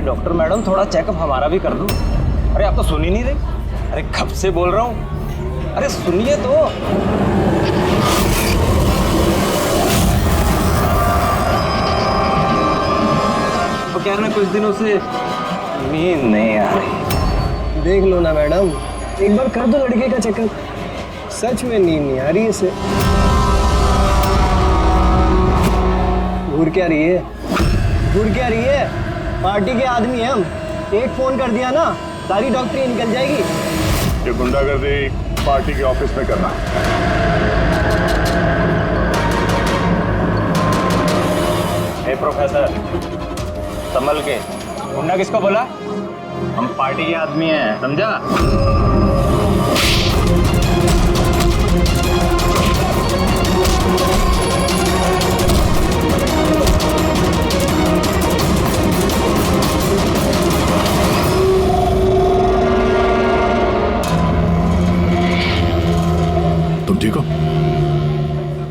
Doctor madam थोड़ा checkup हमारा भी कर दो। अरे आप तो सुन ही नहीं रहे। अरे कब से बोल रहा हूँ, अरे सुनिए तो। वो कह रहे हैं कुछ दिनों से नींद नहीं आ रही। देख लो ना मैडम, एक बार कर दो लड़के का चेकअप। सच में नींद नहीं आ रही इसे। घूर क्या रही है, घूर क्या रही है? पार्टी के आदमी हैं हम, एक फोन कर दिया ना सारी डॉक्टरी निकल जाएगी। ये गुंडागर्दी पार्टी के ऑफिस में करना। हे प्रोफेसर, संभल के। गुंडा किसको बोला? हम पार्टी के आदमी हैं, समझा? तुम ठीक हो?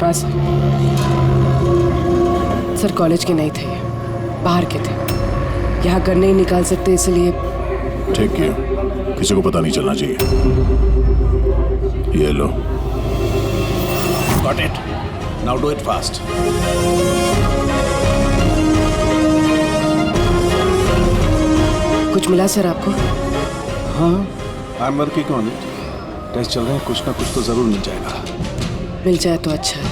पास सर कॉलेज के नहीं थे, बाहर के थे। यहाँ घर नहीं निकाल सकते इसलिए। ठीक किया, किसी को पता नहीं चलना चाहिए। ये लो। Got it. Now do it fast. कुछ मिला सर आपको? हाँ, I'm working on it. Test चल रहे हैं, कुछ ना कुछ तो जरूर मिल जाएगा। मिल जाए तो अच्छा है।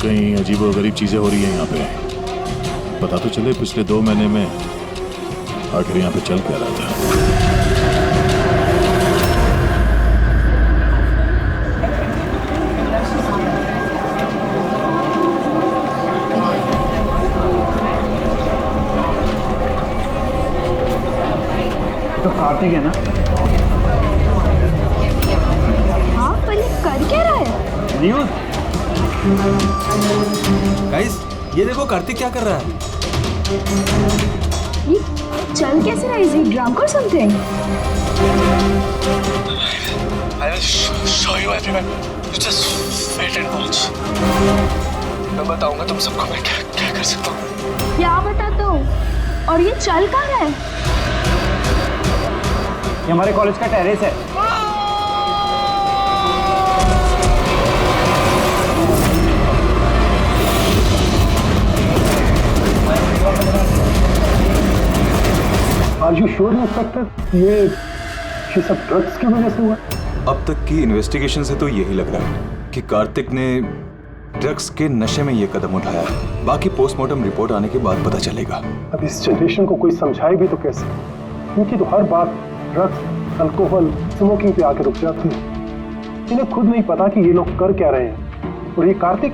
कहीं अजीबोगरीब चीजें हो रही हैं यहाँ पे। पता तो चले पिछले 2 महीने में आखिर यहाँ पे चल क्या रहा था। तो कार्तिक है ना? हाँ, पर ये कर क्या रहा है? न्यूज़। गाइस, ये देखो कार्तिक क्या कर रहा है। ये चल कैसे रहा है? Is he drunk or something? I will show you everyone. You just wait and watch. मैं बताऊंगा तुम सबको मैं क्या कर सकता हूँ। क्या बताता हूँ? और ये चल कहाँ रहा है? ये हमारे कॉलेज का टेरेस है। Are you sure, inspector? ये सब ड्रग्स की वजह से हुआ? अब तक की इन्वेस्टिगेशन से तो यही लग रहा है कि कार्तिक ने ड्रग्स के नशे में ये कदम उठाया है। बाकी पोस्टमार्टम रिपोर्ट आने के बाद पता चलेगा। अब इस जनरेशन को कोई समझाए भी तो कैसे, क्योंकि तो हर बात ड्रग्स, अल्कोहल, स्मोकिंग पे आके रुक जाती है। इन्हें खुद नहीं पता कि ये लोग कर क्या रहे हैं। और ये कार्तिक,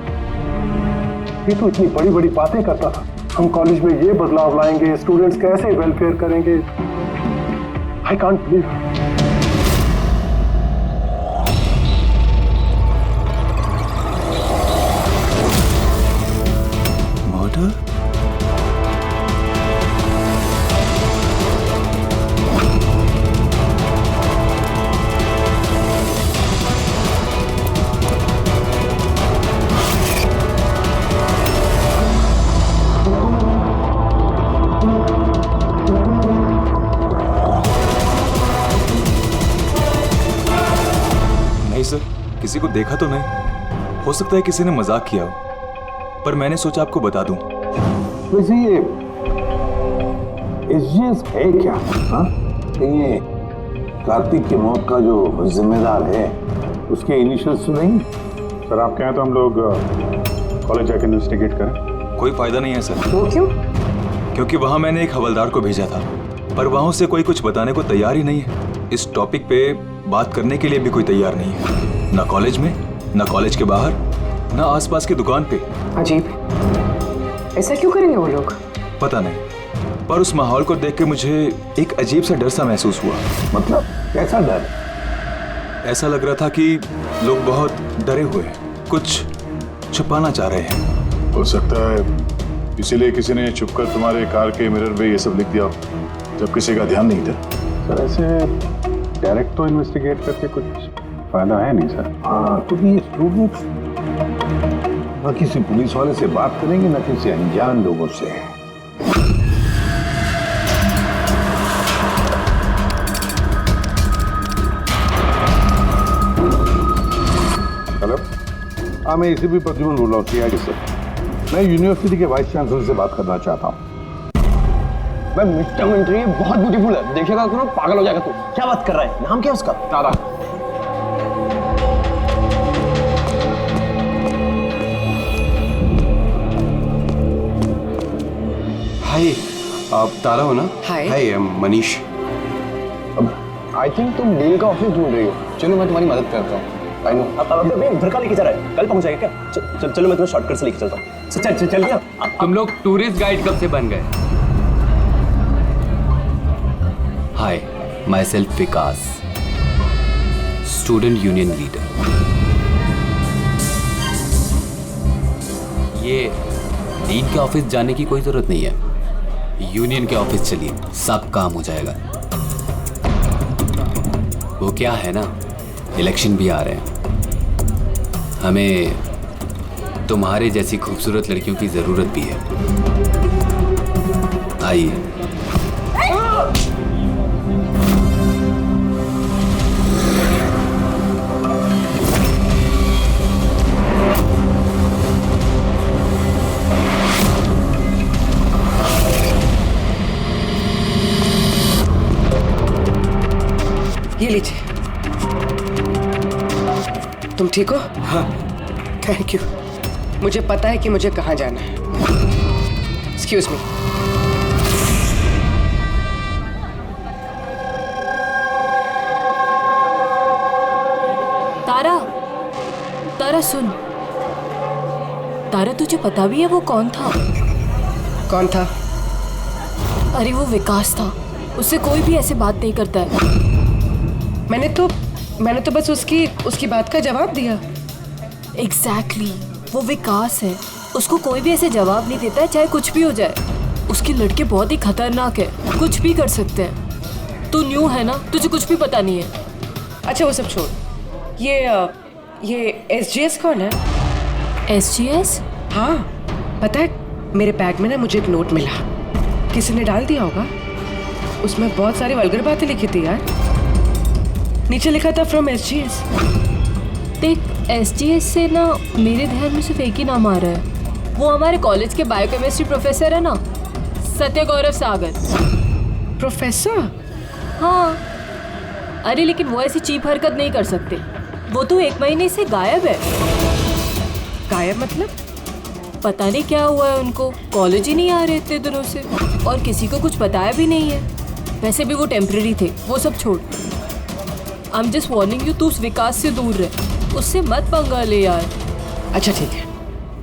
ये तो इतनी बड़ी बड़ी बातें करता था। हम कॉलेज में ये बदलाव लाएंगे, स्टूडेंट्स कैसे वेलफेयर करेंगे। I can't believe. मर्डर? नहीं सर, किसी को देखा तो नहीं। हो सकता है किसी ने मजाक किया हो, पर मैंने सोचा आपको बता दूं। वैसे ये एसजीएस है क्या? हाँ, ये कार्तिक की मौत का जो जिम्मेदार है उसके इनिशियल्स तो नहीं? सर आपके यहाँ तो हम लोग कॉलेज जाके इन्वेस्टिगेट करें। कोई फायदा नहीं है सर। तो क्यों? क्योंकि वहां मैंने एक हवलदार को भेजा था, पर वहां से कोई कुछ बताने को तैयार ही नहीं है। इस टॉपिक पे बात करने के लिए भी कोई तैयार नहीं है, ना कॉलेज में, ना कॉलेज के बाहर, ना आसपास की दुकान पे। अजीब, ऐसा क्यों करेंगे वो लोग? पता नहीं, पर उस माहौल को देख के मुझे एक अजीब सा डर सा महसूस हुआ। मतलब कैसा डर? ऐसा लग रहा था कि लोग बहुत डरे हुए हैं, कुछ छुपाना चाह रहे हैं। हो सकता है इसीलिए किसी ने छुपकर तुम्हारे कार के मिरर पे ये सब लिख दिया जब किसी का ध्यान नहीं था। सर ऐसे डायरेक्ट तो इन्वेस्टिगेट करके कुछ फायदा है नहीं सर। हाँ, क्योंकि ये स्टूडेंट्स न किसी पुलिस वाले से बात करेंगे, न किसी अनजान लोगों से। हाँ, मैं इसी भी प्रद्युमन बोल रहा हूँ सीआईडी से। मैं यूनिवर्सिटी के वाइस चांसलर से बात करना चाहता हूँ। मैं मिड टर्म इंटरव्यू बहुत ब्यूटीफुल है, देखेगा तो पागल हो जाएगा तू। क्या बात कर रहा है? नाम क्या है उसका? तारा। हाय, आप तारा हो ना? हाय। हाय, मनीष। आई थिंक तुम डील का ऑफिस ढूंढ रही हो। चलो मैं तुम्हारी मदद करता हूँ। I know. अब उधर का लेके जा रहा है, कल पहुंच जाएगा क्या? चलो मैं तुम्हें शॉर्टकट से लेके चलता हूँ। चल गया। तुम लोग टूरिस्ट गाइड कब से बन गए? Hi, myself Vikas, student union leader. ये डीन के ऑफिस जाने की कोई जरूरत नहीं है, यूनियन के ऑफिस चलिए, सब काम हो जाएगा। वो क्या है ना, इलेक्शन भी आ रहे हैं, हमें तुम्हारे जैसी खूबसूरत लड़कियों की जरूरत भी है। आइए। ये लीजिए। तुम ठीक हो? हाँ। Thank you. मुझे पता है कि मुझे कहाँ जाना है। Excuse me. तारा सुन, तारा तुझे पता भी है वो कौन था? कौन था? अरे वो विकास था, उससे कोई भी ऐसे बात नहीं करता है। मैंने तो बस उसकी बात का जवाब दिया। एग्जैक्टली, वो विकास है, उसको कोई भी ऐसे जवाब नहीं देता है, चाहे कुछ भी हो जाए। उसके लड़के बहुत ही खतरनाक है, कुछ भी कर सकते हैं। तू न्यू है ना, तुझे कुछ भी पता नहीं है। अच्छा वो सब छोड़, ये SGS कौन है? SGS? हाँ, पता है मेरे बैग में ना मुझे एक नोट मिला, किसी ने डाल दिया होगा। उसमें बहुत सारी वल्गर बातें लिखी थी यार। नीचे लिखा था फ्रॉम SGS। देख, SGS से ना मेरे ध्यान में सिर्फ एक ही नाम आ रहा है। वो हमारे कॉलेज के बायोकेमिस्ट्री प्रोफेसर है ना, सत्य गौरव सागर। प्रोफेसर? हाँ। अरे लेकिन वो ऐसी चीप हरकत नहीं कर सकते। वो तो 1 महीने से गायब है। गायब मतलब? पता नहीं क्या हुआ है उनको, कॉलेज ही नहीं आ रहे इतने दिनों से, और किसी को कुछ बताया भी नहीं है। वैसे भी वो टेम्परेरी थे, वो सब छोड़। I am just warning you, तू उस विकास से दूर रह, उससे मत पंगा ले यार। अच्छा ठीक है,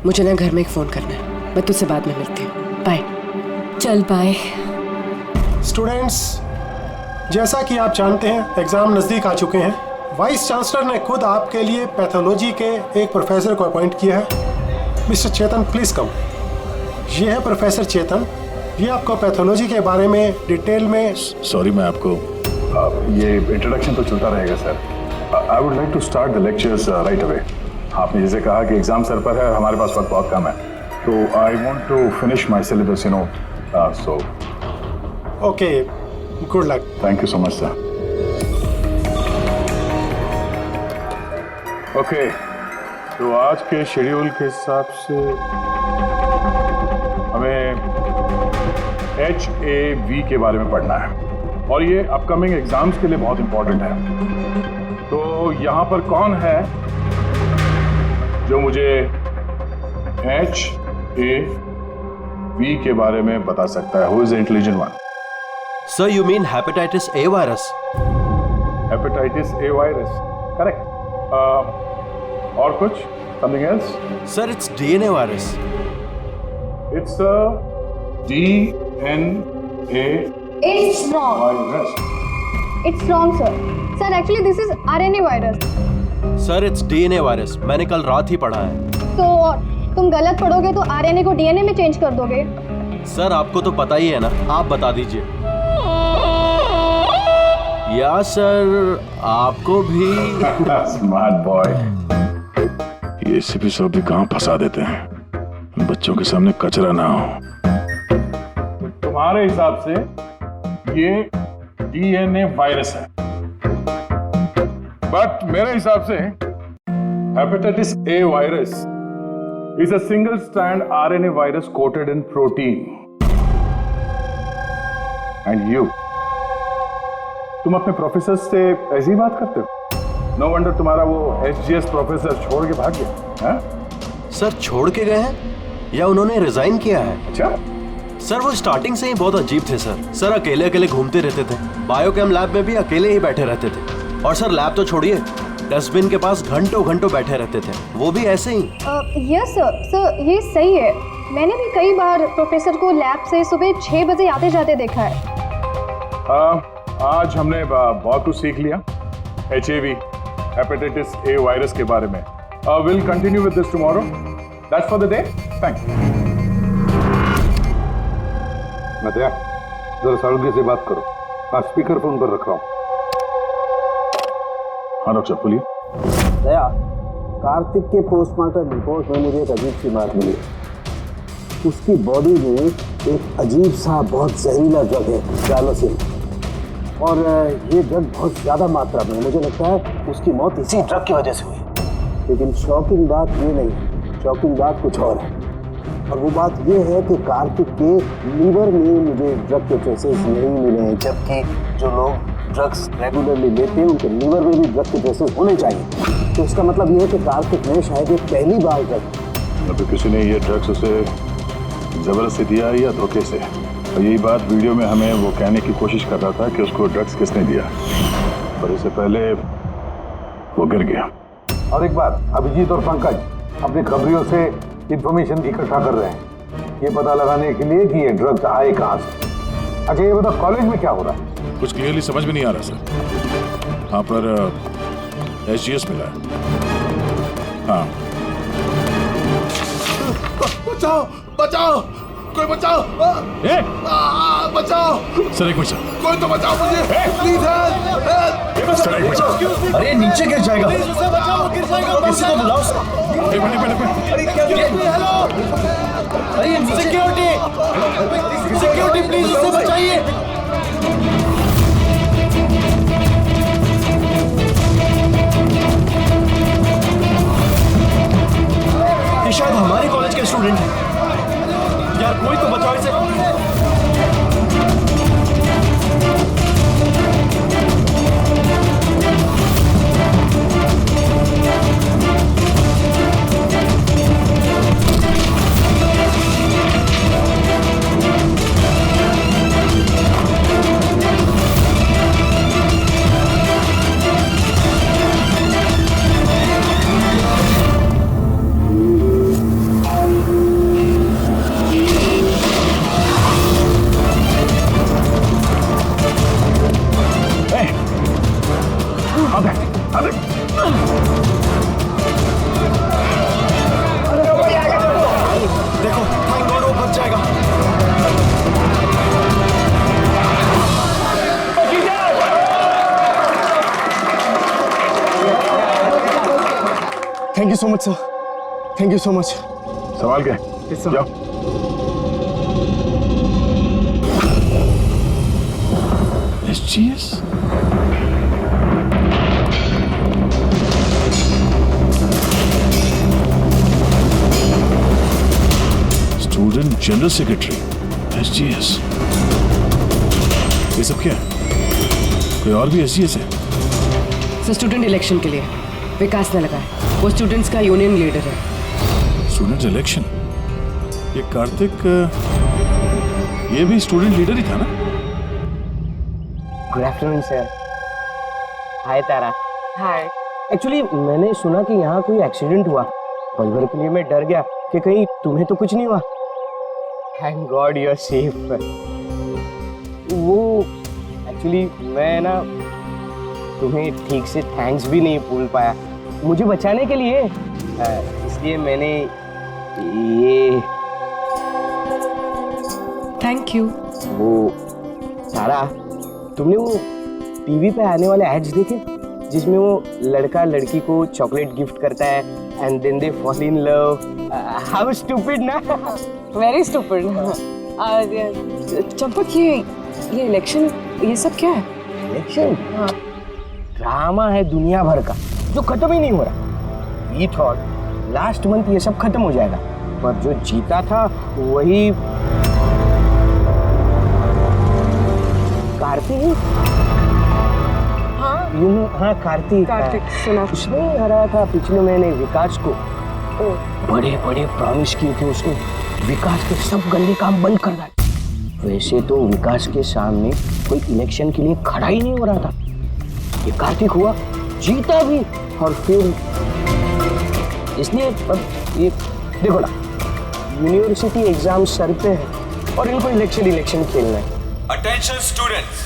मुझे ना घर में एक फ़ोन करना है, मैं तुझसे बाद में मिलती हूँ। बाय। चल बाय। स्टूडेंट्स, जैसा कि आप जानते हैं एग्जाम नज़दीक आ चुके हैं। वाइस चांसलर ने खुद आपके लिए पैथोलॉजी के एक प्रोफेसर को अपॉइंट किया है। Mister Chetan, please come. ये है प्रोफेसर चेतन, ये आपको पैथोलॉजी के बारे में डिटेल में। सॉरी, मैं आपको ये इंट्रोडक्शन तो चलता रहेगा sir. I would like to start the lectures right away. आपने जैसे कहा कि एग्जाम सर पर है और हमारे पास वक्त बहुत कम है, तो I want to finish my syllabus, you know, so okay, good luck. Thank you so much sir. Okay, तो आज के शेड्यूल के हिसाब से हमें HAV के बारे में पढ़ना है और ये अपकमिंग एग्जाम्स के लिए बहुत इंपॉर्टेंट है। तो यहाँ पर कौन है जो मुझे HAV के बारे में बता सकता है? Who is the intelligent one? Sir, you mean hepatitis A virus? Hepatitis A virus, correct. और कुछ? Something else? Sir, it's DNA virus. It's a DNA It's wrong. virus. It's wrong, sir. Sir, actually this is RNA virus. Sir, it's DNA virus, मैंने कल रात ही पढ़ा है। तो तुम गलत पढ़ोगे तो RNA को DNA में चेंज कर दोगे। सर, आपको तो पता ही है ना, आप बता दीजिए। या सर, आपको भी? Smart boy. ये एसीपी साहब भी कहाँ फंसा देते हैं, बच्चों के सामने कचरा ना हो। तुम्हारे हिसाब से ये DNA वायरस है, बट मेरे हिसाब से Hepatitis A virus is a single-strand RNA virus coated in protein. And you, तुम अपने प्रोफेसर से ऐसी बात करते हो? No wonder तुम्हारा वो HGS प्रोफेसर छोड़ के भाग गया, हैं? सर छोड़ के गए हैं या उन्होंने रिजाइन किया है? अच्छा? सर वो स्टार्टिंग से ही बहुत अजीब थे सर अकेले अकेले घूमते रहते थे, बायोकेम लैब में भी अकेले ही बैठे रहते थे, और सर लैब तो छोड़िए, डस्टबिन के पास घंटों घंटों बैठे रहते थे, वो भी ऐसे ही। यस सर ये सही है। मैंने भी कई बार प्रोफेसर को लैब से सुबह 6 बजे आते जाते देखा है। आज हमने बहुत कुछ सीख लिया HIV, हेपेटाइटिस A वायरस के बारे में। Will continue with this tomorrow. That's for the day. Thank you. Nadiya, जरा सारुग्य से बात करो। हाँ, स्पीकर फोन पर रख रहा हूँ। हाँ डॉक्टर साहब बोलिए। दया, कार्तिक के पोस्टमार्टम रिपोर्ट में मुझे एक अजीब सी बात मिली। उसकी बॉडी में एक अजीब सा बहुत जहरीला ड्रग है, डायलोसिन, और ये ड्रग बहुत ज़्यादा मात्रा में, मुझे लगता है उसकी मौत इसी ड्रग की वजह से हुई। लेकिन शॉकिंग बात ये नहीं, शॉकिंग बात कुछ और है, और वो बात ये है कि कार्तिक के लीवर में मुझे ड्रग के ट्रेसेस नहीं मिले हैं, जबकि जो लोग ड्रग्स रेगुलरली लेते हैं उनके लीवर में भी ड्रग के ट्रेसेस होने चाहिए। तो इसका मतलब ये है कि कार्तिक ने शायद ये पहली बार ड्रग, अभी किसी ने ये ड्रग्स उसे जबरदस्ती दिया या धोखे से, और यही बात वीडियो में हमें वो कहने की कोशिश कर रहा था कि उसको ड्रग्स किसने दिया, पर इससे पहले वो गिर गया। और एक बात, अभिजीत और पंकज अपने खबरियों से इंफॉर्मेशन इकट्ठा कर रहे हैं, ये पता लगाने के लिए कि ये ड्रग्स आए कहाँ से। अच्छा ये बताओ, कॉलेज में क्या हो रहा है? कुछ क्लियरली समझ में नहीं आ रहा सर। हाँ पर HGS मिला है। हाँ। बचाओ बचाओ, कोई बचाओ, बचाओ सर एक मिनट सर, कोई तो बचाओ मुझे, प्लीज हेल्प। अरे नीचे गिर जाएगा, उसे बचाओ, गिर जाएगा, किसी को बुलाओ। अरे सिक्योरिटी, सिक्योरिटी प्लीज उसे बचाइए। ये शायद हमारे कॉलेज के स्टूडेंट हैं यार, कोई तो बचाओ इसे। देखो, थैंक गॉड वो बच जाएगा। Thank you so much sir, thank you so much. सवाल क्या? जाओ। HGS? Student general secretary HGS, ये सब क्या है? कोई और भी HGS है? सर स्टूडेंट इलेक्शन के लिए विकास ने लगा है, वो स्टूडेंट्स का यूनियन लीडर है। Student election? ये कार्तिक ये भी स्टूडेंट लीडर ही था ना? Good afternoon sir. Hi Tara. Hi. Actually मैंने सुना कि यहाँ कोई एक्सीडेंट हुआ, पल भर के लिए मैं डर गया कि कहीं तुम्हें तो कुछ नहीं हुआ। Thank God you are safe. वो एक्चुअली मैं ना तुम्हें ठीक से थैंक्स भी नहीं बोल पाया मुझे बचाने के लिए, इसलिए मैंने ये। Thank you. वो तारा, तुमने वो टीवी पे आने वाले एड्स देखे जिसमें वो लड़का लड़की को चॉकलेट गिफ्ट करता है and then they fall in love? How stupid ना। Very stupid. चंपक ये इलेक्शन ये सब क्या है? इलेक्शन ड्रामा है दुनिया भर का जो खत्म ही नहीं हो रहा। वी थॉट लास्ट मंथ ये सब खत्म हो जाएगा, पर जो जीता था वही कार्तिक। हाँ कार्तिक सुना, उसने ही हराया था पिछले महीने विकास को। बड़े बड़े प्रॉमिस किए थे उसने, विकास के सब गंदे काम बंद कर डाले। वैसे तो विकास के सामने कोई इलेक्शन के लिए खड़ा ही नहीं हो रहा था। ये कार्तिक हुआ, जीता भी, और फिर इसलिए ये देखो ना, यूनिवर्सिटी एग्जाम सर पे है और इनको इलेक्शन खेलना है। अटेंशन स्टूडेंट्स,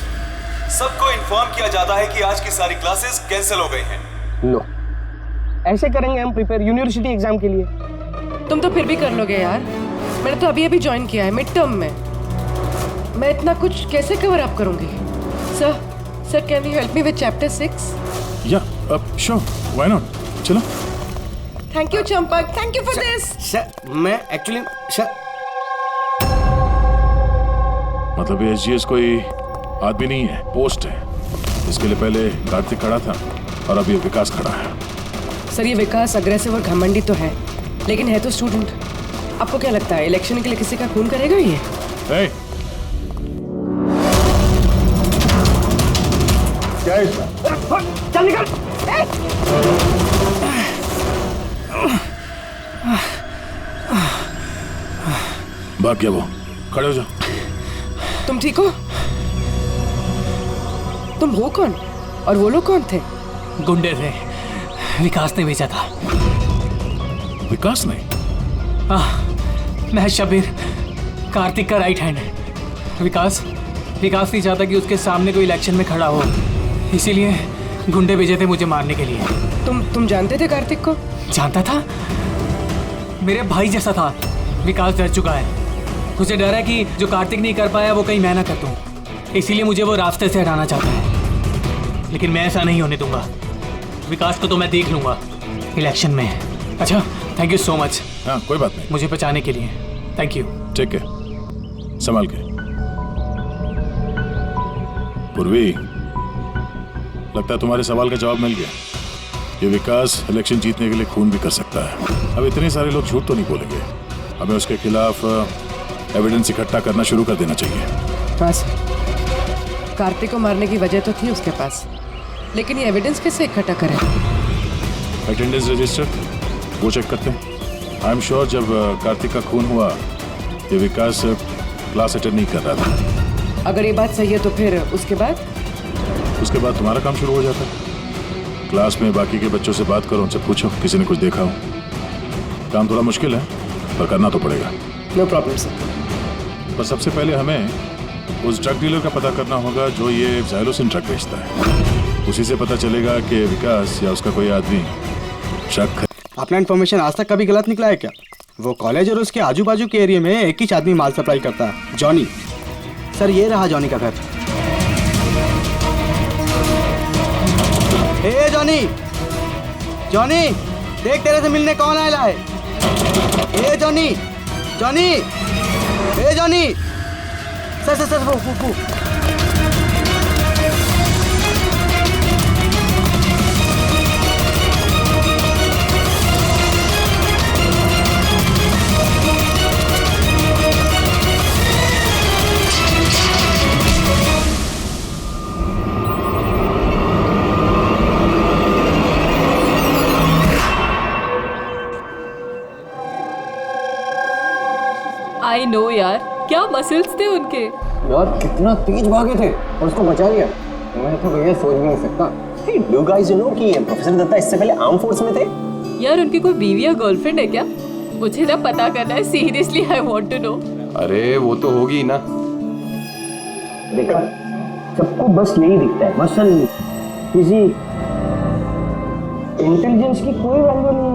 सबको इन्फॉर्म किया जाता है कि आज की सारी क्लासेस कैंसिल हो गई हैं। नो, ऐसे करेंगे हम प्रिपेयर यूनिवर्सिटी एग्जाम के लिए। तुम तो फिर भी कर लोगे यार, मैंने तो अभी ज्वाइन किया है मिड टर्म में। मैं इतना कुछ कैसे कवर अप करूंगी? Sir can you help me with chapter 6? या श्योर, व्हाई नॉट, चलो। Thank you Champak, thank you for this. Sir मैं एक्चुअली सर, मतलब ये एसजीएस कोई आदमी नहीं है, पोस्ट है। इसके लिए पहले कार्तिक खड़ा था और अब ये विकास खड़ा है। सर ये विकास अग्रेसिव और घमंडी तो है, लेकिन है तो स्टूडेंट। आपको क्या लगता है इलेक्शन के लिए किसी का खून करेगा ये? hey. क्या है इसका? चल निकल। भाग गया वो, खड़े हो जाओ। तुम ठीक हो? तुम हो कौन और वो लोग कौन थे? गुंडे थे, विकास ने भेजा था। विकास ने? मैं शबीर, कार्तिक का राइट हैंड है। विकास नहीं चाहता कि उसके सामने कोई इलेक्शन में खड़ा हो, इसीलिए गुंडे भेजे थे मुझे मारने के लिए। तुम जानते थे कार्तिक को? जानता था, मेरे भाई जैसा था। विकास डर चुका है, उसे डर है कि जो कार्तिक नहीं कर पाया वो कहीं मैं ना कर दूं, इसीलिए मुझे वो रास्ते से हटाना चाहता है। लेकिन मैं ऐसा नहीं होने दूंगा। विकास को तो मैं देख लूंगा इलेक्शन में। अच्छा, थैंक यू सो मच। हाँ, कोई बात नहीं, मुझे बचाने के लिए थैंक यू। ठीक है, संभाल के। पूर्वी, लगता है तुम्हारे सवाल का जवाब मिल गया। ये विकास इलेक्शन जीतने के लिए खून भी कर सकता है। अब इतने सारे लोग झूठ तो नहीं बोलेंगे, हमें उसके खिलाफ एविडेंस इकट्ठा करना शुरू कर देना चाहिए। बस कार्तिक को मारने की वजह तो थी उसके पास, लेकिन ये एविडेंस कैसे इकट्ठा करें? अटेंडेंस रजिस्टर वो चेक करते हैं। आई एम श्योर जब कार्तिक का खून हुआ ये विकास क्लास अटेंड नहीं कर रहा था। अगर ये बात सही है तो फिर उसके बाद तुम्हारा काम शुरू हो जाता है। क्लास में बाकी के बच्चों से बात करो, उनसे पूछो किसी ने कुछ देखा हो। काम थोड़ा मुश्किल है पर करना तो पड़ेगा। No problem sir. पर सबसे पहले हमें उस ड्रग डीलर का पता करना होगा जो ये ज़ाइलोसिन ड्रग बेचता है। उसी से पता चलेगा कि विकास या उसका कोई आदमी शक। अपना इन्फॉर्मेशन आज तक कभी गलत निकला है क्या? वो कॉलेज और उसके आजू बाजू के एरिया में एक ही आदमी माल सप्लाई करता है, जॉनी। सर ये रहा जॉनी का घर। ए जॉनी, जॉनी देख तेरे से मिलने कौन आया है। ए जॉनी, जॉनी, ए जॉनी। सर वो आई नो यार, क्या मसल्स थे उनके। यार कितना तेज भागे थे और उसको बचा लिया। मैं तो भैया सोच भी नहीं सकता। Hey, you guys know कि प्रोफेसर दत्ता इससे पहले आर्म फोर्स में थे। यार उनकी कोई बीवी या गर्लफ्रेंड है क्या? मुझे ना पता करना है, seriously I want to know. अरे वो तो होगी ना। देखा, सबको बस यही दिखता है, मसल, फिजिक, इंटेलिजेंस की कोई वैल्यू नहीं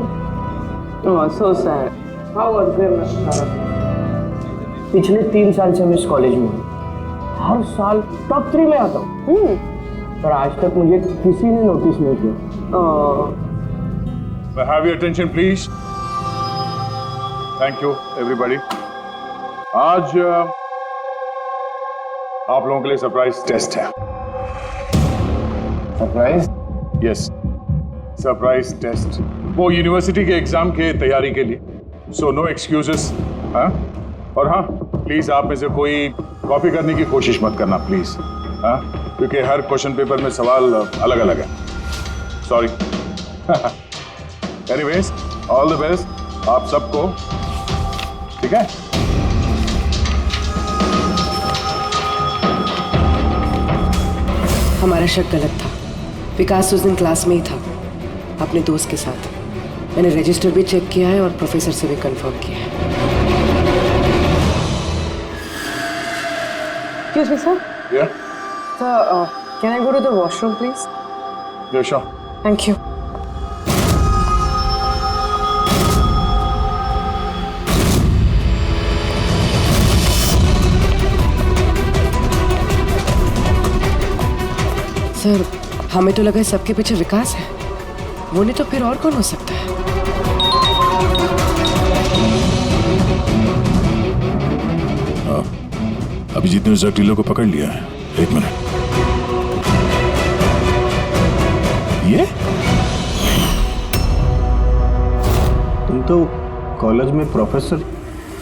है। So sad. How was there? पिछले 3 साल से मैं इस कॉलेज में हूँ, हर साल टॉप 3 में आता हूँ, पर आज तक मुझे किसी ने नोटिस नहीं किया। Have your attention please. Thank you everybody. आज आप लोगों के लिए सरप्राइज टेस्ट है। सरप्राइज? यस, सरप्राइज टेस्ट, वो यूनिवर्सिटी के एग्जाम के तैयारी के लिए। So no excuses. हाँ, और हाँ प्लीज आप में से कोई कॉपी करने की कोशिश मत करना प्लीज। हाँ, क्योंकि हर क्वेश्चन पेपर में सवाल अलग अलग है। Sorry. Anyways, all the best आप सबको, ठीक है? हमारा शक गलत था। विकास उस दिन क्लास में ही था अपने दोस्त के साथ। मैंने रजिस्टर भी चेक किया है और प्रोफेसर से भी कंफर्म किया है। Excuse me, sir. Yeah. Sir, can I go to the washroom, please? Yeah, sure. Thank you. Sir, हमें तो लगा सबके पीछे विकास है। वो नहीं तो फिर और कौन हो सकता है? अभिजीत ने उस डीलर को पकड़ लिया है। एक मिनट, ये तुम तो कॉलेज में प्रोफेसर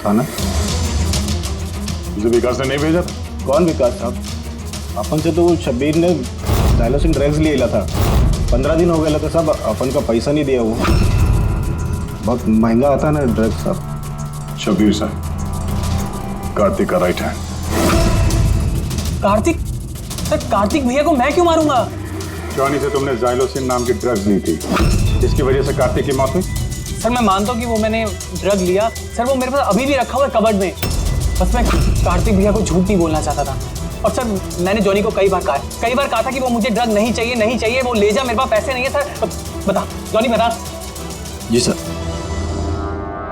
था ना? मुझे विकास ने नहीं भेजा था। कौन विकास साहब? अपन से तो शब्बीर ने डायलोसिन ड्रग्स ले था। 15 दिन हो गए था साहब, अपन का पैसा नहीं दिया। वो बहुत महंगा आता है ना ड्रग्स साहब। शब्बीर साहब, कार्तिक का right hand. Kartik? Sir, Kartik भैया को मैं क्यों मारूंगा? जॉनी से तुमने जाइलोसिन नाम की ड्रग्स ली थी, जिसकी वजह से कार्तिक की मौत हुई। सर, मैं मानता हूँ कि वो मैंने ड्रग लिया। सर, वो मेरे पास अभी भी रखा हुआ है कबर्ड में। बस मैं कार्तिक भैया को झूठ नहीं बोलना चाहता था। और सर, मैंने जॉनी को कई बार कहा था कि वो मुझे ड्रग नहीं चाहिए, वो ले जा, मेरे पास पैसे नहीं है। सर बता जॉनी, बता। जी सर।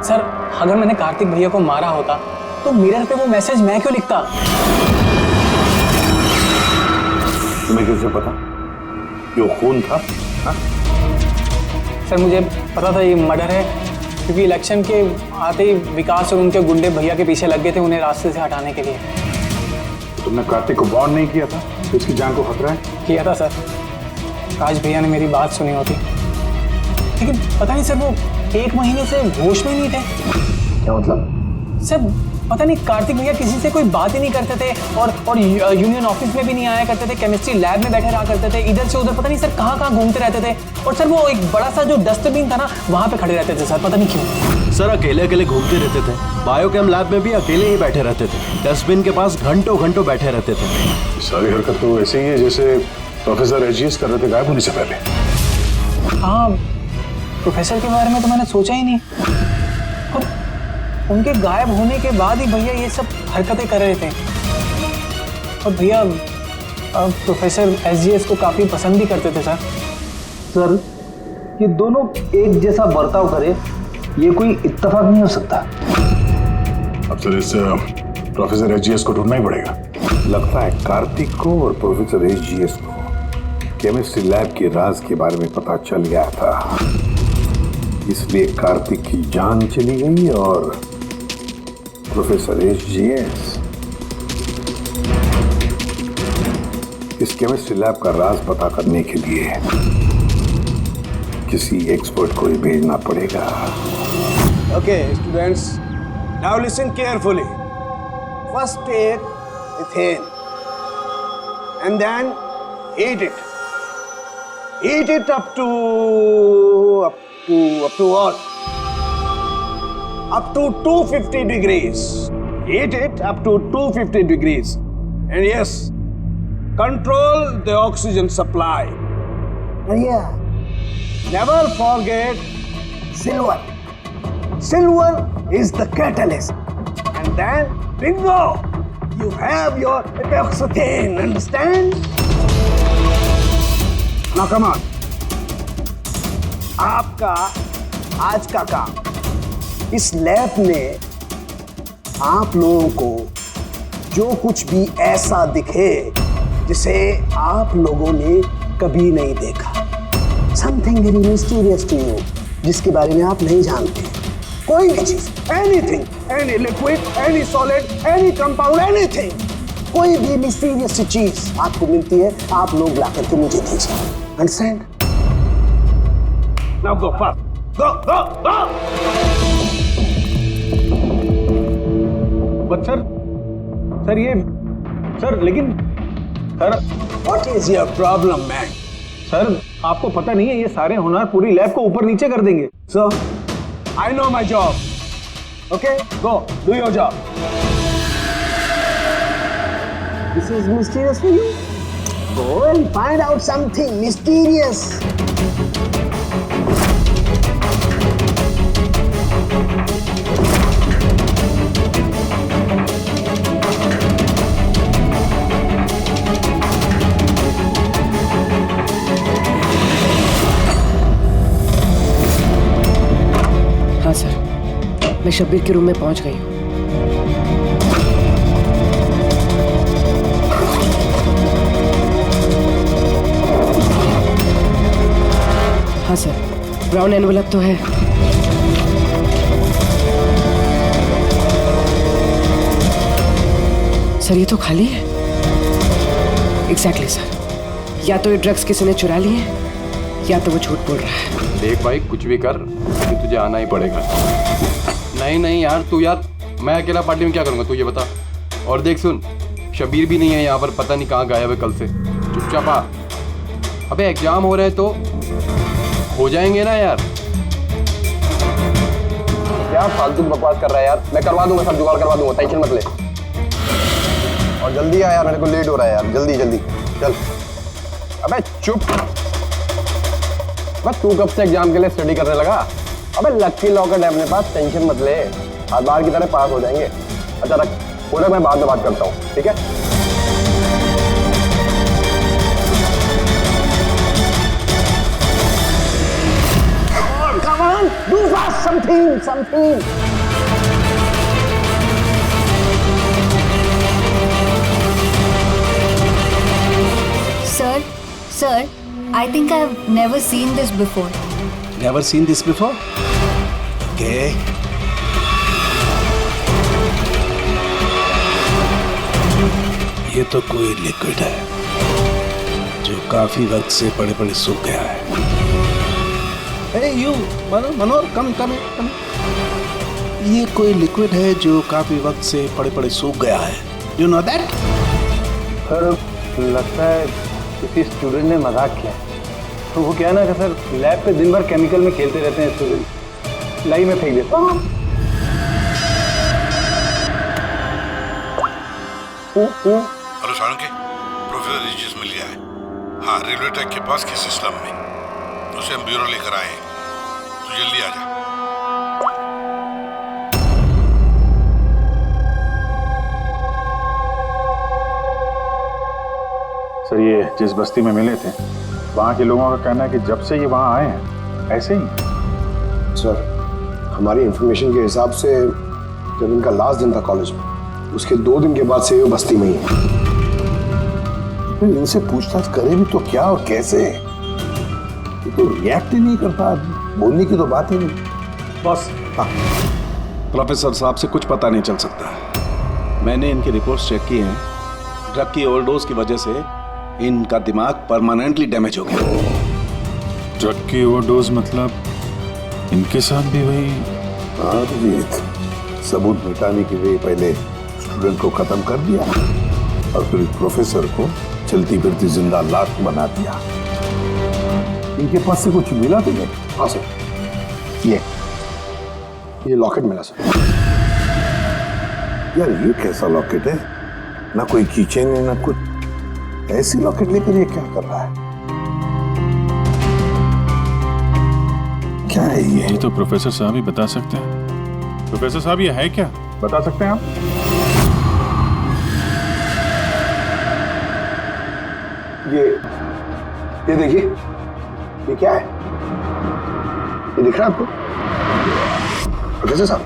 सर, अगर मैंने कार्तिक भैया को मारा होता तो मिरर पे वो मैसेज मैं क्यों लिखता? तुम्हें कैसे पता ये खून था? हा? सर, मुझे पता था ये मर्डर है, क्योंकि इलेक्शन के आते ही विकास और उनके गुंडे भैया के पीछे लग गए थे उन्हें रास्ते से हटाने के लिए। तुमने कार्तिक को वार्न नहीं किया था तो इसकी जान को खतरा है? किया था सर। काश भैया ने मेरी बात सुनी होती, लेकिन पता नहीं सर, वो 1 महीने से होश में नहीं थे। क्या मतलब? सर, पता नहीं, कार्तिक भैया किसी से कोई बात ही नहीं करते थे और यूनियन ऑफिस में भी नहीं आया करते थे। केमिस्ट्री लैब में बैठे रहा करते थे, इधर से उधर पता नहीं सर कहाँ घूमते रहते थे। और सर, वो एक बड़ा सा जो डस्टबिन था ना, वहाँ पे खड़े रहते थे सर, पता नहीं क्यों। सर, अकेले अकेले घूमते रहते थे। बायोकेम लैब में भी अकेले ही बैठे रहते थे। डस्टबिन के पास घंटों घंटों बैठे रहते थे। सारी हरकत तो ऐसे ही है जैसे प्रोफेसर एजीएस कर रहे थे गायब होने से पहले। हाँ, प्रोफेसर के बारे में तो मैंने सोचा ही नहीं। और उनके गायब होने के बाद ही भैया ये सब हरकतें कर रहे थे। और भैया प्रोफेसर एसजीएस को काफी पसंद भी करते थे सर। सर, ये दोनों एक जैसा बर्ताव करे, ये कोई इत्तेफाक नहीं हो सकता। अब सर, इस प्रोफेसर एजीएस को ढूंढना ही पड़ेगा। लगता है कार्तिक को और प्रोफेसर एजीएस को केमिस्ट्री लैब के राज के बारे में पता चल गया था, इसलिए कार्तिक की जान चली गई और प्रोफेसर एजीएस इस केमिस्ट्री लैब का राज पता करने के लिए किसी एक्सपर्ट को ही भेजना पड़ेगा। Okay, students, now listen carefully. First take ethane and then heat it. Heat it up to what? Up to 250 degrees. Heat it up to 250 degrees. And yes, control the oxygen supply. And yeah, never forget silver. Silver is the catalyst. And then, bingo! You have your epoxythane, understand? Now come on. आपका आज का काम, इस lab ने आप लोगों को जो कुछ भी ऐसा दिखे जिसे आप लोगों ने कभी नहीं देखा, something very mysterious to you, जिसके बारे में आप नहीं जानते, कोई भी चीज, anything, any liquid, any solid, any compound, anything, कोई भी मिस्टीरियस चीज आपको मिलती है, आप लोग ला करके मुझे दीजिए। Understand? Now go fast. Go, go, go. But sir ये सर लेकिन sir What is your problem, man? Sir आपको पता नहीं है ये सारे होनहार पूरी लैब को ऊपर नीचे कर देंगे। So, I know my job. Okay, go, do your job. This is mysterious for you? Go and find out something mysterious. हाँ सर, मैं शब्बीर के रूम में पहुंच गई हूँ। हाँ सर, ब्राउन एनवेलप तो है। सर ये तो खाली है। एग्जैक्टली सर, या तो ये ड्रग्स किसी ने चुरा लिए हैं या तो वो झूठ बोल रहा है। देख भाई, कुछ भी कर लेकिन तुझे आना ही पड़ेगा। नहीं यार, तू यार, मैं अकेला पार्टी में क्या करूँगा तू ये बता। और देख सुन, शबीर भी नहीं है यहाँ पर, पता नहीं कहाँ गायब है कल से। चुपचाप आ। अबे एग्जाम हो रहे हैं तो हो जाएंगे ना यार। क्या फालतू बकवास कर रहा है यार, मैं करवा दूंगा, सब जुगाड़ करवा दूंगा, टेंशन मत ले। और जल्दी आ यार, मेरे को लेट हो रहा है यार, जल्दी जल्दी चल। अबे चुप, बस तू कब से एग्जाम के लिए स्टडी करने लगा? अबे लक्की लॉकेट है अपने पास, टेंशन मत ले, आज बाहर की तरह पास हो जाएंगे। अच्छा रख, पूरा मैं बाद में बात करता हूँ, ठीक है? Come on, do fast something. Sir, I think I've never seen this before. Never seen this before? Okay. ये तो कोई लिक्विड है जो काफी वक्त से पड़े सूख गया है। Hey you, Manohar, come. ये कोई लिक्विड है जो काफी वक्त से पड़े सूख गया है। You know that? सर लगता है किसी स्टूडेंट ने मजाक किया। तो वो क्या ना कि सर लैब पे दिन भर केमिकल में खेलते रहते हैं स्टूडेंट, लाई में फेंक देते हैं। हेलो सारंगी, प्रोफेसर रिजियस मिल गया है। हाँ, रेलवे ट्रैक के पास किसी स्लम में। उसे हम ब्यूरो लेकर आए हैं, तो जल्दी आ जा। सर ये जिस बस्ती में मिले थे, वहाँ के लोगों का कहना है कि जब से ये वहाँ आए हैं ऐसे ही। सर हमारी इंफॉर्मेशन के हिसाब से जब इनका लास्ट दिन था कॉलेज में, उसके 2 दिन के बाद से ये बस्ती में ही है। इनसे पूछताछ करें भी तो क्या और कैसे? ये तो रिएक्ट ही नहीं करता, बोलने की तो बात ही नहीं। बॉस, प्रोफेसर साहब से कुछ पता नहीं चल सकता। मैंने इनकी रिपोर्ट्स चेक की हैं। ड्रग की ओवरडोज की वजह से इनका दिमाग परमानेंटली डैमेज हो गया। ड्रग की ओवरडोज मतलब इनके साथ भी वही? हाँ जीत, सबूत मिटाने के लिए पहले स्टूडेंट को खत्म कर दिया और फिर प्रोफेसर को चलती फिरती जिंदा लाश बना दिया। इनके पास से कुछ मिला तुम्हें? हाँ सर, ये लॉकेट मिला सर। यार ये कैसा लॉकेट है? ना कोई कीचेन है ना कुछ। ऐसी लॉकेट लेकर ये क्या कर रहा है? क्या है ये? तो प्रोफेसर साहब ही बता सकते हैं। प्रोफेसर साहब ये है क्या, बता सकते हैं आप? ये देखिए, ये क्या है? ये दिख रहा है आपको प्रोफेसर साहब?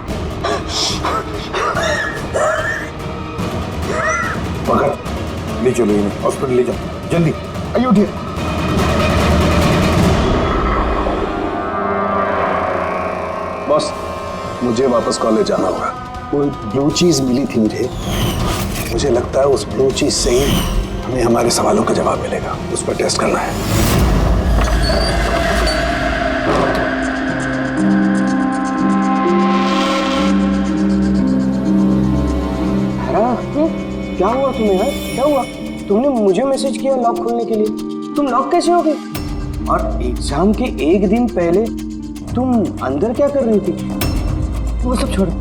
पकड़, ले चलो इन्हें हॉस्पिटल ले जाओ, जल्दी आइए, उठिए। बॉस, मुझे वापस कॉलेज जाना होगा। कोई ब्लू चीज मिली थी मुझे लगता है उस ब्लू चीज से ही हमें हमारे सवालों का जवाब मिलेगा। उस पर टेस्ट करना है। क्या हुआ तुम्हें यार? क्या हुआ? तुमने मुझे मैसेज किया लॉक खोलने के लिए, तुम लॉक कैसे हो गई? और एग्जाम के एक दिन पहले तुम अंदर क्या कर रही थी? वो सब छोड़ो।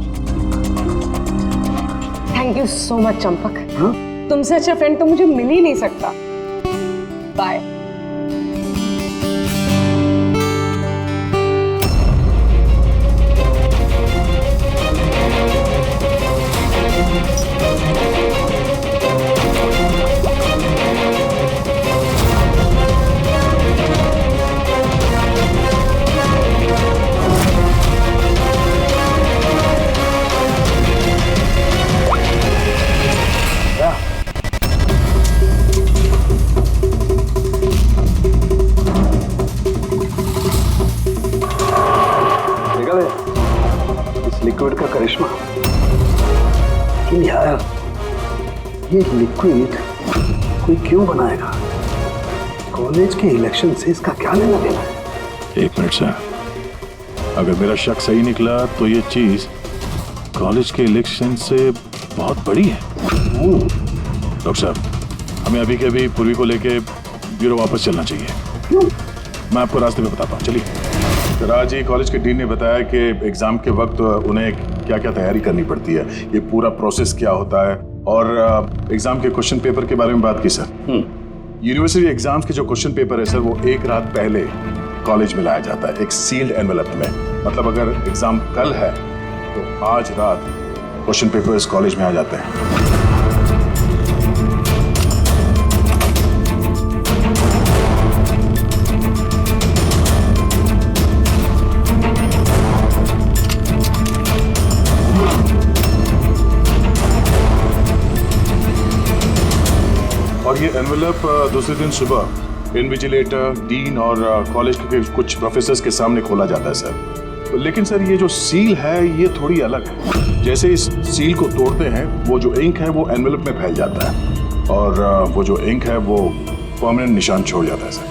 Thank you so much Champak. तुमसे अच्छा फ्रेंड तो मुझे मिल ही नहीं सकता। बाय। लिक्विड का करिश्मा। लेकिन यार ये लिक्विड कोई क्यों बनाएगा? कॉलेज के इलेक्शन से इसका क्या लेना देना है? एक मिनट सर, अगर मेरा शक सही निकला तो ये चीज कॉलेज के इलेक्शन से बहुत बड़ी है। डॉक्टर साहब, हमें अभी के अभी पूर्वी को लेके ब्यूरो वापस चलना चाहिए। मैं आपको रास्ते में बताता हूँ, चलिए। राज जी, कॉलेज के डीन ने बताया कि एग्जाम के वक्त उन्हें क्या क्या तैयारी करनी पड़ती है, ये पूरा प्रोसेस क्या होता है, और एग्जाम के क्वेश्चन पेपर के बारे में बात की सर। यूनिवर्सिटी एग्जाम्स के जो क्वेश्चन पेपर है सर, वो एक रात पहले कॉलेज में लाया जाता है एक सील्ड एनवेलप में। मतलब अगर एग्जाम कल है तो आज रात क्वेश्चन पेपर इस कॉलेज में आ जाते हैं। और ये एनवेलप दूसरे दिन सुबह इन्विजिलेटर, डीन और कॉलेज के कुछ प्रोफेसर्स के सामने खोला जाता है सर। लेकिन सर ये जो सील है ये थोड़ी अलग है। जैसे इस सील को तोड़ते हैं, वो जो इंक है वो एनवेलप में फैल जाता है और वो जो इंक है वो परमानेंट निशान छोड़ जाता है सर।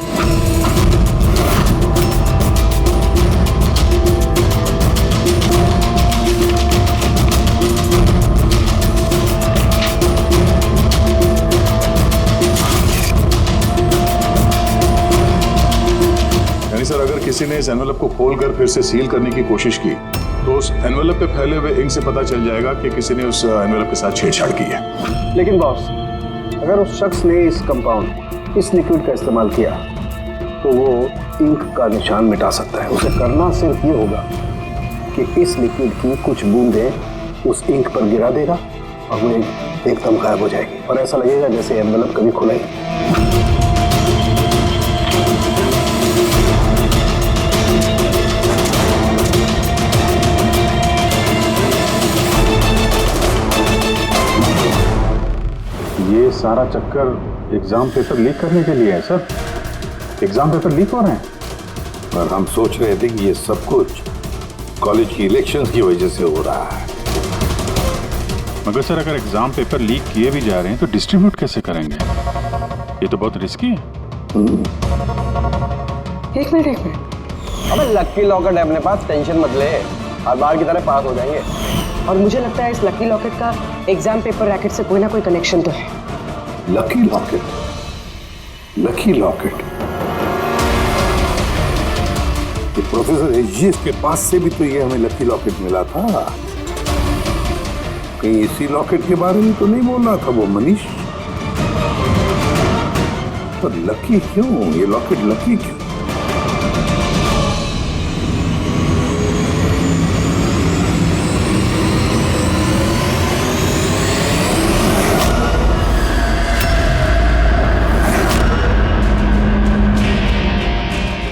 सर अगर किसी ने इस एनवेलप को खोलकर फिर से सील करने की कोशिश की तो उस एनवेलप पे फैले हुए इंक से पता चल जाएगा कि किसी ने उस एनवेलप के साथ छेड़छाड़ की है। लेकिन बॉस, अगर उस शख्स ने इस कंपाउंड, इस लिक्विड का इस्तेमाल किया तो वो इंक का निशान मिटा सकता है। उसे करना सिर्फ ये होगा कि इस लिक्विड की कुछ बूंदें उस इंक पर गिरा देगा और वो एकदम गायब हो जाएगी और ऐसा लगेगा जैसे एनवेलप कभी खुला ही। ये सारा चक्कर एग्जाम पेपर लीक करने के लिए है सर। एग्जाम पेपर लीक हो रहे हैं। पर हम सोच रहे थे कि ये सब कुछ कॉलेज की इलेक्शंस की वजह से हो रहा है। मगर सर अगर एग्जाम पेपर लीक किए भी जा रहे हैं तो डिस्ट्रीब्यूट कैसे करेंगे? ये तो बहुत रिस्की है। एक मिनट। अबे लकी लॉकेट है अपने पास, टेंशन मत ले, हर बार की तरह पास हो जाएंगे। और मुझे लगता है इस लकी लॉकेट का एग्जाम पेपर रैकेट से कोई ना कोई कनेक्शन तो है। Lucky locket? Lucky locket? ये प्रोफेसर एजीएस के पास से भी तो ये हमें लकी लॉकेट मिला था। कहीं इसी लॉकेट के बारे में तो नहीं बोल रहा था वो मनीष? पर लकी क्यों? ये लॉकेट लकी क्यों?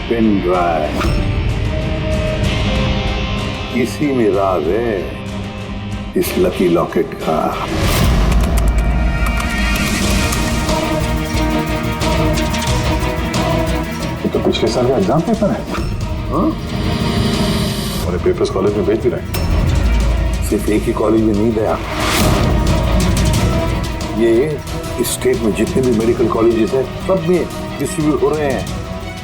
पेन ड्राइव, इसी में राज है इस लकी लॉकेट का। ये तो पिछले साल का एग्जाम पेपर है। हाँ? और पेपर्स कॉलेज में भेज भी रहे हैं। सिर्फ एक ही कॉलेज में नहीं गया, ये इस स्टेट में जितने भी मेडिकल कॉलेजेस हैं सब में डिस्ट्रीब्यूट हो रहे हैं।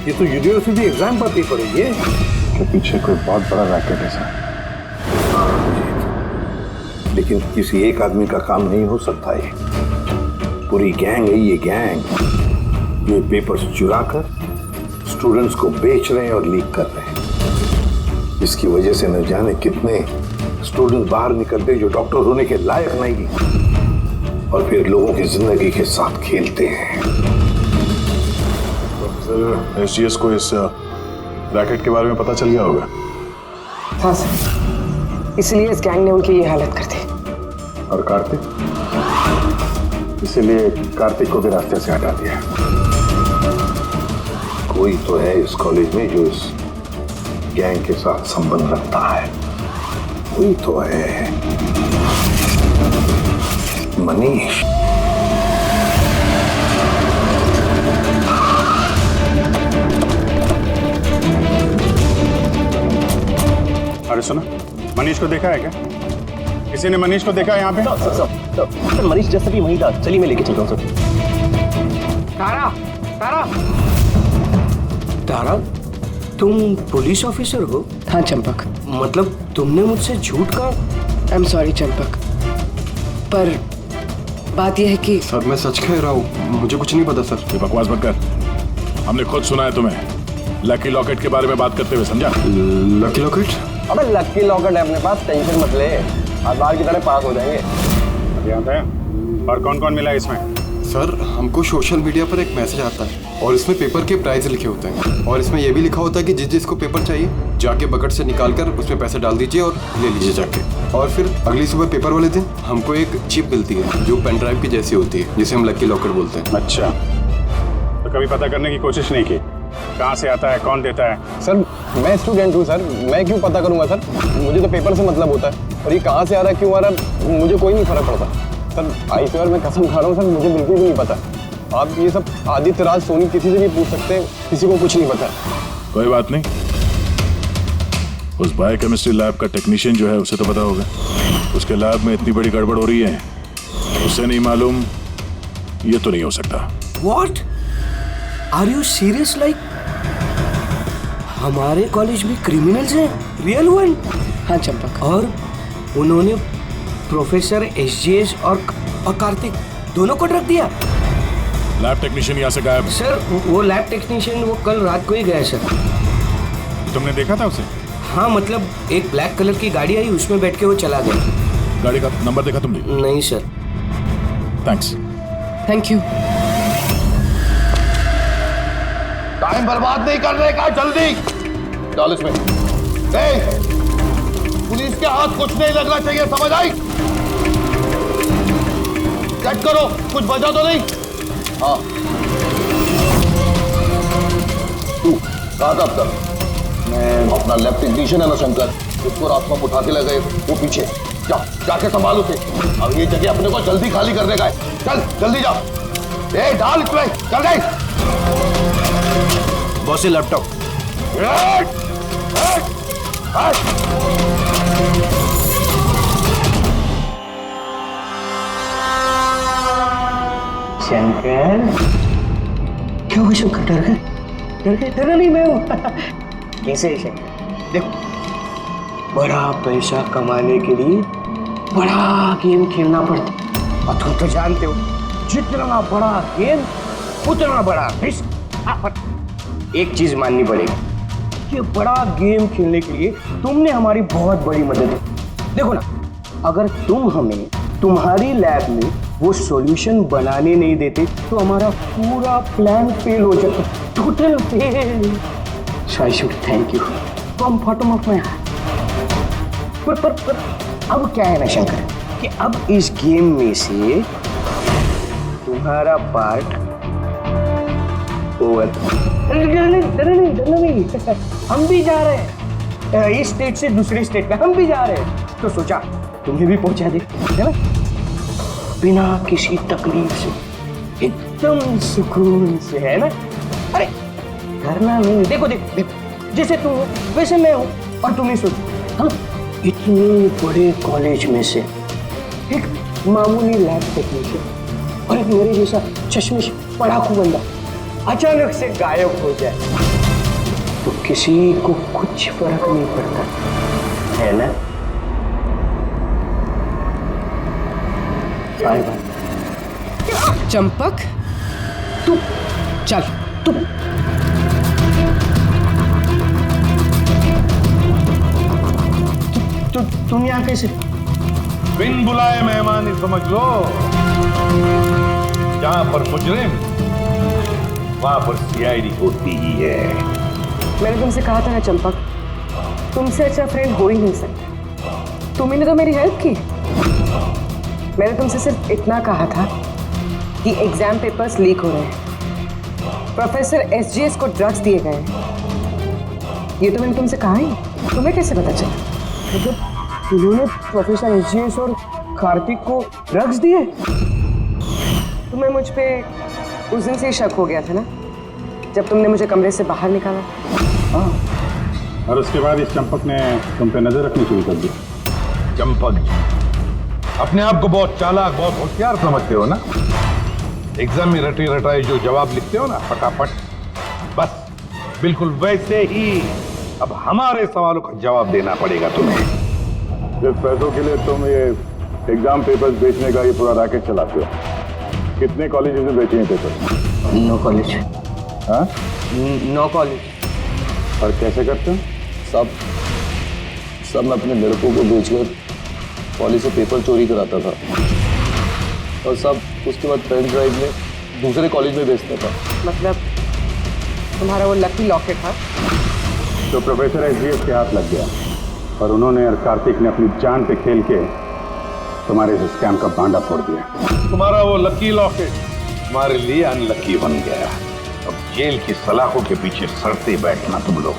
ये तो यूनिवर्सिटी एग्जाम पर पेपर है। ये के पीछे कोई बहुत बड़ा रैकेट है सर। लेकिन किसी एक आदमी का काम नहीं हो सकता ये। पूरी गैंग है ये गैंग। ये पेपर्स चुरा कर स्टूडेंट्स को बेच रहे हैं और लीक कर रहे हैं। इसकी वजह से न जाने कितने स्टूडेंट्स बाहर निकलते जो डॉक्टर होने के लायक नहीं और फिर लोगों की जिंदगी के साथ खेलते हैं। सर एसजीएस को इस रैकेट के बारे में पता चल गया होगा। हाँ सर, इसलिए इस गैंग ने उनकी ये हालत कर दी। और कार्तिक, इसीलिए कार्तिक को भी रास्ते से हटा दिया। कोई तो है इस कॉलेज में जो इस गैंग के साथ संबंध रखता है। कोई तो है, मनीष। अरे सुनो, मनीष को देखा है क्या? किसी ने मनीष को देखा है यहाँ पे? सर मनीष जैसे भी वहीं था। चलिए मैं लेके चलता हूँ सर। तारा, तारा, तारा, तुम पुलिस ऑफिसर हो? हाँ चंपक। मतलब तुमने मुझसे झूठ कहा? आई एम सॉरी चंपक, पर बात यह है कि सर मैं सच कह रहा हूँ, मुझे कुछ नहीं पता सर। ये बकवास मत कर। हमने खुद सुना है तुम्हें लकी लॉकेट के बारे में बात करते हुए, समझा? Lucky locket? अबे लकी लॉकेट है अपने पास, टेंशन मत ले। आज बार की तरह पास हो जाएंगे। और कौन कौन मिला इसमें? सर हमको सोशल मीडिया पर एक मैसेज आता है और इसमें पेपर के प्राइस लिखे होते हैं और इसमें यह भी लिखा होता है कि जिस जिसको पेपर चाहिए जाके बकेट से निकाल कर उसमें पैसे डाल दीजिए और ले लीजिए जाके। और फिर अगली सुबह पेपर वाले दिन हमको एक चिप मिलती है जो पेन ड्राइव की जैसी होती है, जिसे हम लकी लॉकेट बोलते हैं। अच्छा, तो कभी पता करने की कोशिश नहीं की कहाँ से आता है, कौन देता है? सर मैं स्टूडेंट हूँ सर, मैं क्यों पता करूँगा सर? मुझे तो पेपर से मतलब होता है और ये कहाँ से आ रहा है, क्यों आ रहा है, मुझे कोई नहीं फर्क पड़ता सर। आई स्वेयर मैं कसम खा रहा हूँ सर, मुझे बिल्कुल भी नहीं पता। आप ये सब आदित्य राज सोनी किसी से भी पूछ सकते हैं, किसी को कुछ नहीं पता। कोई बात नहीं, उस बायोकेमिस्ट्री लैब का टेक्नीशियन जो है उसे तो पता होगा। उसके लैब में इतनी बड़ी गड़बड़ हो रही है, उसे नहीं मालूम, ये तो नहीं हो सकता। What? Are you serious? Like हमारे कॉलेज में क्रिमिनल्स हैं, रियल वन? हाँ चंपक। और उन्होंने प्रोफेसर एसजीएस और कार्तिक दोनों को रख दिया। लैब टेक्नीशियन यहाँ से गायब? सर वो लैब टेक्नीशियन वो कल रात को ही गया सर। तुमने देखा था उसे? हाँ मतलब एक ब्लैक कलर की गाड़ी आई, उसमें बैठ के वो चला गया। गाड़ी का नंबर देखा तुमने? नहीं sir. Thanks. Thank you. Time बर्बाद नहीं करने का, जल्दी डाल इसमें। पुलिस के हाथ कुछ नहीं लगना चाहिए, समझ आई? चेक करो कुछ बचा तो नहीं। हाँ तू कहा था अब तक? मैं अपना लैब टेक्नीशियन है ना शंकर, उसको रात में उठा के ले गए, वो पीछे जाके संभालो थे। अब ये जगह अपने को जल्दी खाली करने का है, चल जल्दी जा। डाल इसमें, चल गई। बॉस ये लैपटॉप। शंकर क्यों हुआ शंकर? डर गए? डर गए? डरा नहीं मैं हूँ। कैसे है शंकर? देखो बड़ा पैसा कमाने के लिए बड़ा गेम खेलना पड़ता और तुम तो जानते हो जितना बड़ा गेम उतना बड़ा रिस्क। एक चीज माननी पड़ेगी कि बड़ा गेम खेलने के लिए तुमने हमारी बहुत बड़ी मदद की। देखो ना, अगर तुम हमें तुम्हारी लैब में वो सॉल्यूशन बनाने नहीं देते तो हमारा पूरा प्लान फेल हो जाता, total fail. So I should thank you from bottom of my heart. पर अब क्या है ना शंकर कि अब इस गेम में से तुम्हारा पार्ट ओवर। डरना नहीं, हम भी जा रहे हैं इस स्टेट से दूसरी स्टेट में, हम भी जा रहे हैं। तो सोचा तुम्हें भी पहुंचा दे, है ना, बिना किसी तकलीफ से, एकदम सुकून से, है ना। अरे करना नहीं, देखो जैसे तुम हो वैसे मैं हूँ और तुम ही सोचो, हाँ इतने बड़े कॉलेज में से एक मामूली लैब टेक्नीशियन और एक मेरे जैसा चश्मिश पढ़ाकू बंदा अचानक से गायब हो जाए तो किसी को कुछ फर्क नहीं पड़ता, है ना। Bye bye. चंपक तू चल तू। तुम यहाँ कैसे? बिन बुलाए मेहमान ही समझ लो। जहां पर मुजरिम वहां पर सीआईडी होती ही है। मैंने तुमसे कहा था ना चंपक, तुमसे अच्छा फ्रेंड हो ही नहीं सकता। तुमने तो मेरी हेल्प की। मैंने तुमसे सिर्फ इतना कहा था कि एग्जाम पेपर्स लीक हो रहे हैं, प्रोफेसर एसजीएस को ड्रग्स दिए गए हैं। ये तो मैंने तुमसे कहा ही। तुम्हें कैसे पता चला? मतलब उन्होंने प्रोफेसर एसजीएस और कार्तिक को ड्रग्स दिए? तुम्हें मुझ पे उस दिन से ही शक हो गया था ना, जब तुमने मुझे कमरे से बाहर निकाला। हाँ, और उसके बाद इस चंपक ने तुम पे नजर रखनी शुरू कर दी। चंपक अपने आप को बहुत चालाक, बहुत होशियार समझते हो ना। एग्जाम में रटे रटाए जो जवाब लिखते हो ना फटाफट, बस बिल्कुल वैसे ही अब हमारे सवालों का जवाब देना पड़ेगा तुम्हें। जिस पैसों के लिए तुम ये एग्जाम पेपर्स बेचने का ये पूरा रैकेट चलाते हो, कितने कॉलेजेस में बेचे हैं पेपर? 9 कॉलेज। हाँ? 9 कॉलेज। और कैसे करते हो? सब मैं अपने लड़कों को बेचकर कॉलेज से पेपर चोरी कराता था और सब उसके बाद पेन ड्राइव में दूसरे कॉलेज में बेचता था। मतलब तुम्हारा वो लकी लॉकेट था तो प्रोफेसर एसजीएस के हाथ लग गया और उन्होंने और कार्तिक ने अपनी जान पे खेल के तुम्हारे इस स्कैम का भांडा फोड़ दिया। तुम्हारा वो लकी लॉकेट तुम्हारे लिए अनलकी बन गया। अब जेल की सलाखों के पीछे सड़ते बैठना तुम लोग।